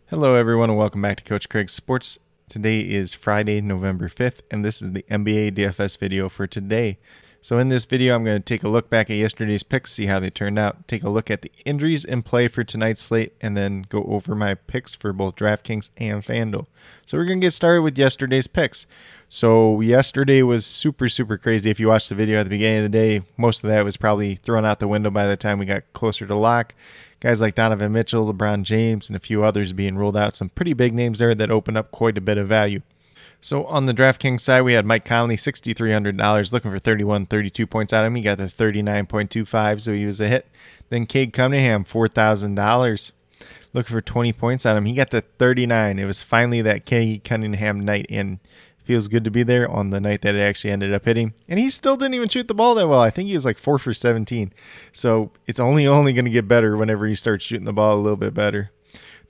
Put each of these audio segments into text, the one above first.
Hello, everyone, and welcome back to Coach Craig's Sports. Today is Friday, November 5th, and this is the NBA DFS video for today. So in this video, I'm going to take a look back at yesterday's picks, see how they turned out, take a look at the injuries in play for tonight's slate, and then go over my picks for both DraftKings and FanDuel. So we're going to get started with yesterday's picks. So yesterday was super crazy. If you watched the video at the beginning of the day, most of that was probably thrown out the window by the time we got closer to lock. Guys like Donovan Mitchell, LeBron James, and a few others being ruled out. Some pretty big names there that opened up quite a bit of value. So on the DraftKings side, we had Mike Conley, $6,300, looking for 32 points out of him. He got to 39.25, so he was a hit. Then Cade Cunningham, $4,000, looking for 20 points out of him. He got to 39. It was finally that Cade Cunningham night, and feels good to be there on the night that it actually ended up hitting. And he still didn't even shoot the ball that well. I think he was like 4 for 17. So it's only going to get better whenever he starts shooting the ball a little bit better.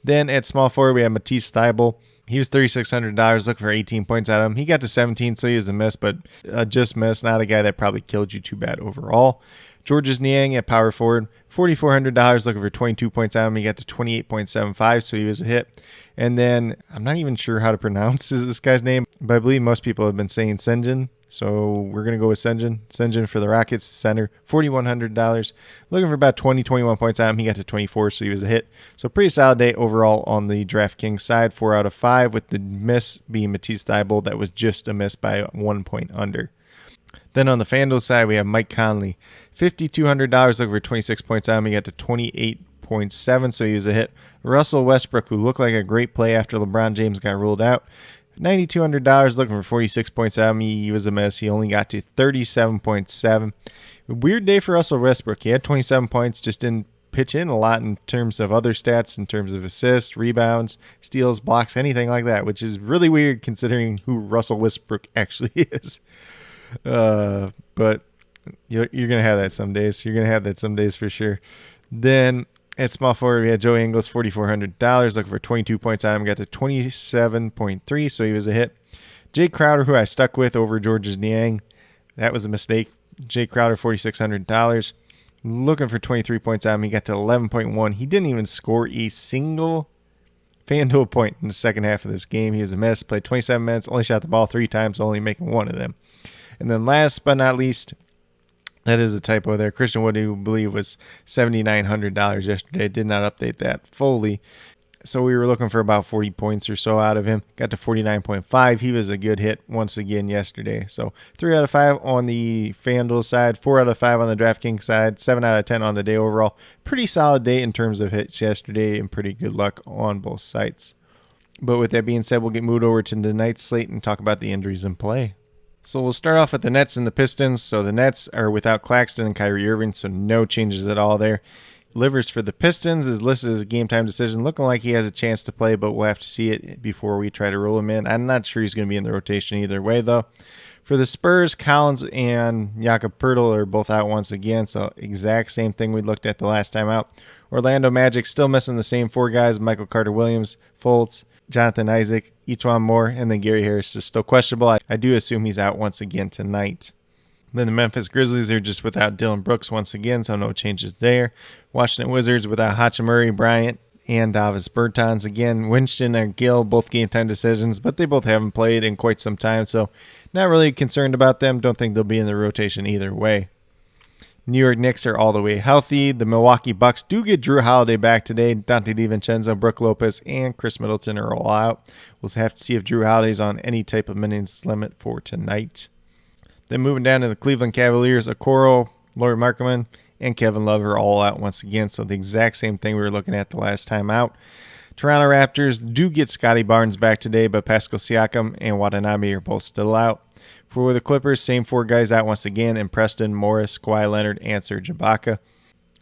Then at small forward, we had Matisse Thybulle. He was $3,600, looking for 18 points out of him. He got to 17, so he was a miss, but just miss. Not a guy that probably killed you too bad overall. Georges Niang at power forward, $4,400, looking for 22 points out of him. He got to 28.75, so he was a hit. And then I'm not even sure how to pronounce this guy's name, but I believe most people have been saying Sengun, so we're going to go with Sengun. Sengun for the Rockets, center, $4,100, looking for about 21 points out of him. He got to 24, so he was a hit. So pretty solid day overall on the DraftKings side, 4 out of 5, with the miss being Matisse Thybulle. That was just a miss by 1 point under. Then on the FanDuel side, we have Mike Conley, $5,200, looking for 26 points out of him. He got to 28.7, so he was a hit. Russell Westbrook, who looked like a great play after LeBron James got ruled out, $9,200, looking for 46 points out of him. He was a miss. He only got to 37.7. Weird day for Russell Westbrook. He had 27 points, just didn't pitch in a lot in terms of other stats, in terms of assists, rebounds, steals, blocks, anything like that, which is really weird considering who Russell Westbrook actually is. But you're going to have that some days. You're going to have that some days for sure. Then at small forward, we had Joe Ingles, $4,400, looking for 22 points out of him. Got to 27.3, so he was a hit. Jay Crowder, who I stuck with over Georges Niang. That was a mistake. Jay Crowder, $4,600, looking for 23 points out of him. He got to 11.1. He didn't even score a single FanDuel point in the second half of this game. He was a mess. Played 27 minutes, only shot the ball 3 times, only making 1 of them. And then last but not least, that is a typo there. Christian Wood, who I believe was $7,900 yesterday, did not update that fully. So we were looking for about 40 points or so out of him. Got to 49.5. He was a good hit once again yesterday. So 3 out of 5 on the FanDuel side, 4 out of 5 on the DraftKings side, 7 out of 10 on the day overall. Pretty solid day in terms of hits yesterday, and pretty good luck on both sites. But with that being said, we'll get moved over to tonight's slate and talk about the injuries in play. So we'll start off with the Nets and the Pistons. So the Nets are without Claxton and Kyrie Irving, so no changes at all there. Livers for the Pistons is listed as a game-time decision, looking like he has a chance to play, but we'll have to see it before we try to roll him in. I'm not sure he's going to be in the rotation either way, though. For the Spurs, Collins and Jakob Poeltl are both out once again, so exact same thing we looked at the last time out. Orlando Magic still missing the same 4 guys, Michael Carter-Williams, Fultz, Jonathan Isaac, Etuan Moore, and then Gary Harris is still questionable. I do assume he's out once again tonight. Then the Memphis Grizzlies are just without Dylan Brooks once again, so no changes there. Washington Wizards without Hachimura, Bryant, and Davis Bertans. Again, Winston and Gill, both game-time decisions, but they both haven't played in quite some time, so not really concerned about them. Don't think they'll be in the rotation either way. New York Knicks are all the way healthy. The Milwaukee Bucks do get Drew Holiday back today. Dante DiVincenzo, Brook Lopez, and Chris Middleton are all out. We'll have to see if Drew Holiday's on any type of minutes limit for tonight. Then moving down to the Cleveland Cavaliers, Okoro, Lauri Markkanen, and Kevin Love are all out once again. So the exact same thing we were looking at the last time out. Toronto Raptors do get Scotty Barnes back today, but Pascal Siakam and Watanabe are both still out. For the Clippers, same 4 guys out once again, and Preston, Morris, Kawhi Leonard, and Serge Ibaka.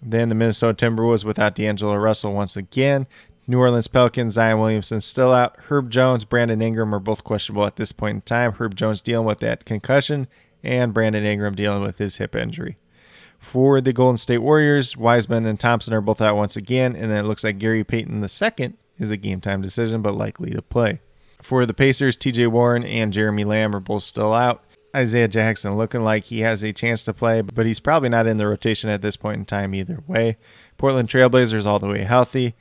Then the Minnesota Timberwolves without D'Angelo Russell once again. New Orleans Pelicans, Zion Williamson still out. Herb Jones, Brandon Ingram are both questionable at this point in time. Herb Jones dealing with that concussion, and Brandon Ingram dealing with his hip injury. For the Golden State Warriors, Wiseman and Thompson are both out once again, and then it looks like Gary Payton II is a game-time decision, but likely to play. For the Pacers, TJ Warren and Jeremy Lamb are both still out. Isaiah Jackson looking like he has a chance to play, but he's probably not in the rotation at this point in time either way. Portland Trailblazers all the way healthy.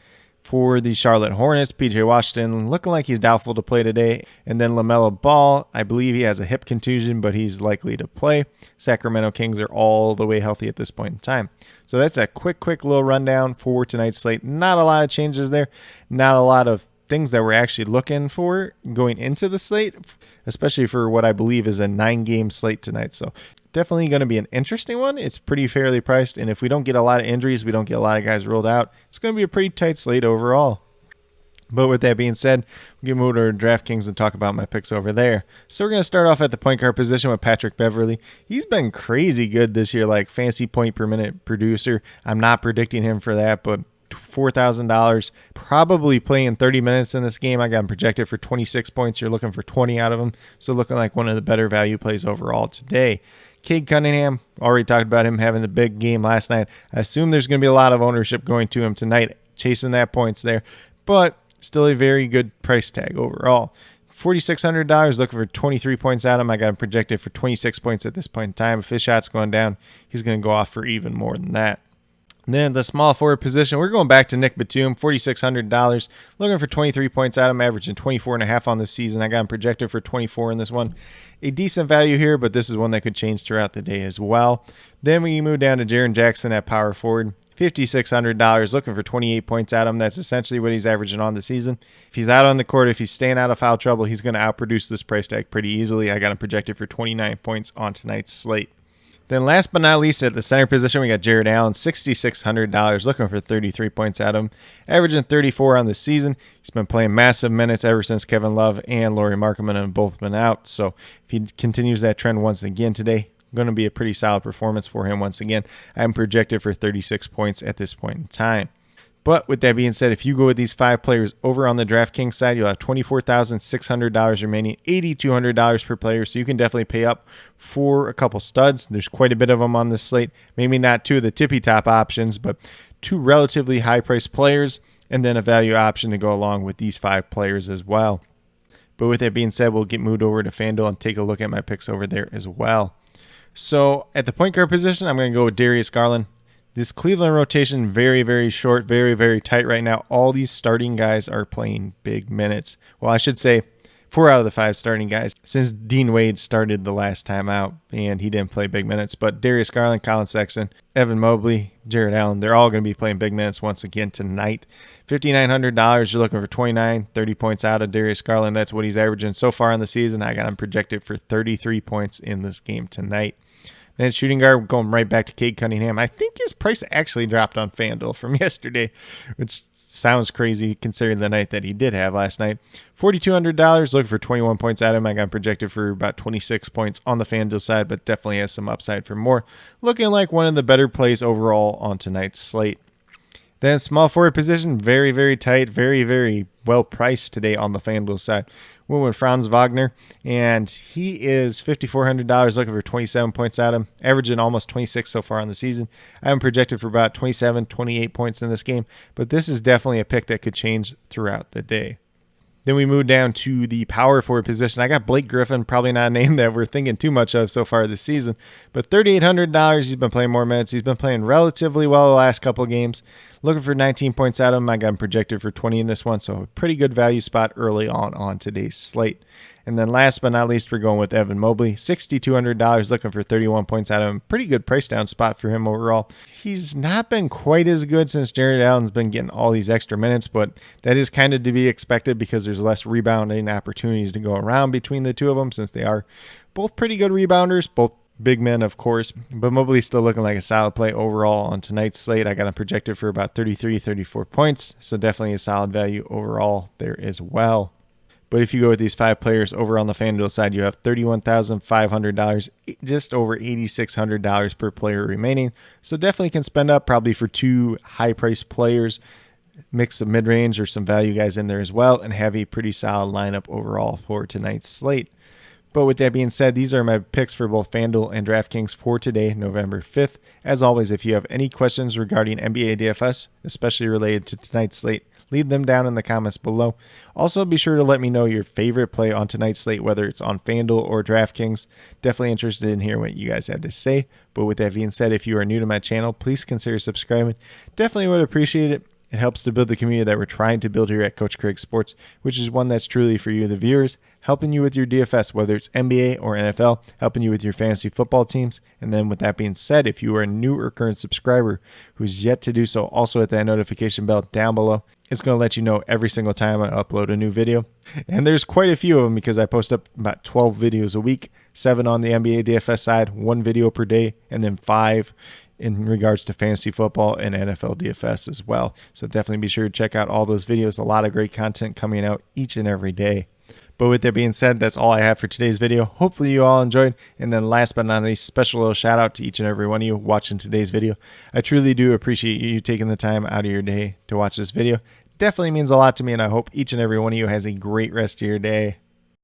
For the Charlotte Hornets, PJ Washington looking like he's doubtful to play today. And then LaMelo Ball, I believe he has a hip contusion, but he's likely to play. Sacramento Kings are all the way healthy at this point in time. So that's a quick little rundown for tonight's slate. Not a lot of changes there. Not a lot of things that we're actually looking for going into the slate, especially for what I believe is a 9-game slate tonight. So definitely going to be an interesting one. It's pretty fairly priced, and if we don't get a lot of injuries, we don't get a lot of guys ruled out, it's going to be a pretty tight slate overall. But with that being said, we'll get moved over to DraftKings and talk about my picks over there. So we're going to start off at the point guard position with Patrick Beverley. He's been crazy good this year, like fantasy point per minute producer. I'm not predicting him for that, but $4,000, probably playing 30 minutes in this game. I got him projected for 26 points. You're looking for 20 out of him. So looking like one of the better value plays overall today. Cade Cunningham, already talked about him having the big game last night. I assume there's going to be a lot of ownership going to him tonight, chasing that points there, but still a very good price tag overall. $4,600, looking for 23 points out of him. I got him projected for 26 points at this point in time. If his shot's going down, he's going to go off for even more than that. Then the small forward position, we're going back to Nick Batum, $4,600, looking for 23 points out of him, averaging 24.5 on this season. I got him projected for 24 in this one. A decent value here, but this is one that could change throughout the day as well. Then we move down to Jaren Jackson at power forward, $5,600, looking for 28 points out of him. That's essentially what he's averaging on the season. If he's out on the court, if he's staying out of foul trouble, he's going to outproduce this price tag pretty easily. I got him projected for 29 points on tonight's slate. Then last but not least, at the center position, we got Jared Allen, $6,600, looking for 33 points out of him, averaging 34 on the season. He's been playing massive minutes ever since Kevin Love and Lauri Markkanen have both been out. So if he continues that trend once again today, going to be a pretty solid performance for him once again. I'm projected for 36 points at this point in time. But with that being said, if you go with these 5 players over on the DraftKings side, you'll have $24,600 remaining, $8,200 per player. So you can definitely pay up for a couple studs. There's quite a bit of them on this slate. Maybe not 2 of the tippy top options, but 2 relatively high priced players, and then a value option to go along with these 5 players as well. But with that being said, we'll get moved over to FanDuel and take a look at my picks over there as well. So at the point guard position, I'm going to go with Darius Garland. This Cleveland rotation, very short, very tight right now. All these starting guys are playing big minutes. Well, I should say 4 out of the 5 starting guys since Dean Wade started the last time out, and he didn't play big minutes. But Darius Garland, Colin Sexton, Evan Mobley, Jared Allen, they're all going to be playing big minutes once again tonight. $5,900, you're looking for 29, 30 points out of Darius Garland. That's what he's averaging so far in the season. I got him projected for 33 points in this game tonight. Then shooting guard, going right back to Cade Cunningham. I think his price actually dropped on FanDuel from yesterday, which sounds crazy considering the night that he did have last night. $4,200, looking for 21 points out of him. I got him projected for about 26 points on the FanDuel side, but definitely has some upside for more. Looking like one of the better plays overall on tonight's slate. Then small forward position, very tight, very well priced today on the FanDuel side. Went with Franz Wagner, and he is $5,400, looking for 27 points out of him, averaging almost 26 so far on the season. I am projected for about 27, 28 points in this game, but this is definitely a pick that could change throughout the day. Then we move down to the power forward position. I got Blake Griffin, probably not a name that we're thinking too much of so far this season, but $3,800. He's been playing more minutes. He's been playing relatively well the last couple of games. Looking for 19 points out of him. I got him projected for 20 in this one, so a pretty good value spot early on today's slate. And then last but not least, we're going with Evan Mobley, $6,200, looking for 31 points out of him. Pretty good price down spot for him overall. He's not been quite as good since Jared Allen's been getting all these extra minutes, but that is kind of to be expected because there's less rebounding opportunities to go around between the two of them since they are both pretty good rebounders, both big men, of course, but Mobley's still looking like a solid play overall on tonight's slate. I got him projected for about 33, 34 points, so definitely a solid value overall there as well. But if you go with these 5 players over on the FanDuel side, you have $31,500, just over $8,600 per player remaining. So definitely can spend up probably for 2 high-priced players, mix some mid-range or some value guys in there as well, and have a pretty solid lineup overall for tonight's slate. But with that being said, these are my picks for both FanDuel and DraftKings for today, November 5th. As always, if you have any questions regarding NBA DFS, especially related to tonight's slate, leave them down in the comments below. Also, be sure to let me know your favorite play on tonight's slate, whether it's on FanDuel or DraftKings. Definitely interested in hearing what you guys have to say. But with that being said, if you are new to my channel, please consider subscribing. Definitely would appreciate it. It helps to build the community that we're trying to build here at Coach Craig Sports, which is one that's truly for you, the viewers, helping you with your DFS, whether it's NBA or NFL, helping you with your fantasy football teams. And then with that being said, if you are a new or current subscriber who's yet to do so, also hit that notification bell down below. It's going to let you know every single time I upload a new video. And there's quite a few of them because I post up about 12 videos a week, 7 on the NBA DFS side, 1 video per day, and then 5 in regards to fantasy football and NFL DFS as well. So definitely be sure to check out all those videos. A lot of great content coming out each and every day. But with that being said, that's all I have for today's video. Hopefully you all enjoyed. And then last but not least, special little shout out to each and every one of you watching today's video. I truly do appreciate you taking the time out of your day to watch this video. Definitely means a lot to me, and I hope each and every one of you has a great rest of your day.